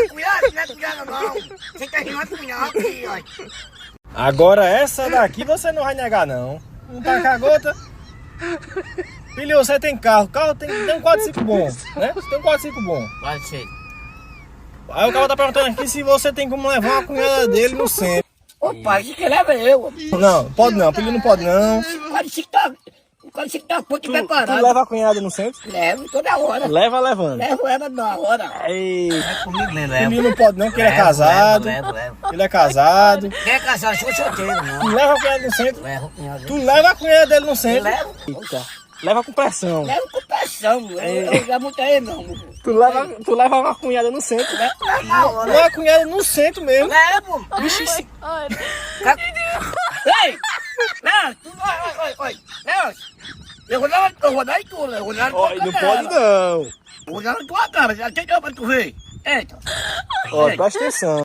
Cunhado, não é cunhado não. Você tá rimando com cunhado aqui, ó. Agora essa daqui você não vai negar não. Não tá com a gota? Filho, você tem carro. Carro tem um 4-5 bom, né? Você tem um 4-5 bom. Pode ser. Aí o cara tá perguntando aqui se você tem como levar a cunhada dele no centro. Ô pai, que leva eu. Não, pode não. Filho, não pode não. Quando você tá ponto Tu preparado. leva a cunhada no centro? Levo toda hora. Leva levando. Levo ela na hora. Ei, É comigo, né? filho não pode não, porque ele é casado. Levo. Ele é casado. Quem é casado? Sou solteiro, Tu não. leva a cunhada no centro? Levo cunhado. Tu leva a cunhada dele no centro? Levo. Eita. Leva com pressão. Levo com pressão. Eu já montei não. Tu leva uma cunhada no centro. Levo na hora. Uma cunhada no centro mesmo. Levo. Vixe, esse- Ei! Não, tu vai. Não. Eu vou dar em tudo. Eu vou dar em tua Ó, não cara. pode não. Eu vou dar na tua cara. Já entendeu pra tu ver? Eita. Ó, presta atenção.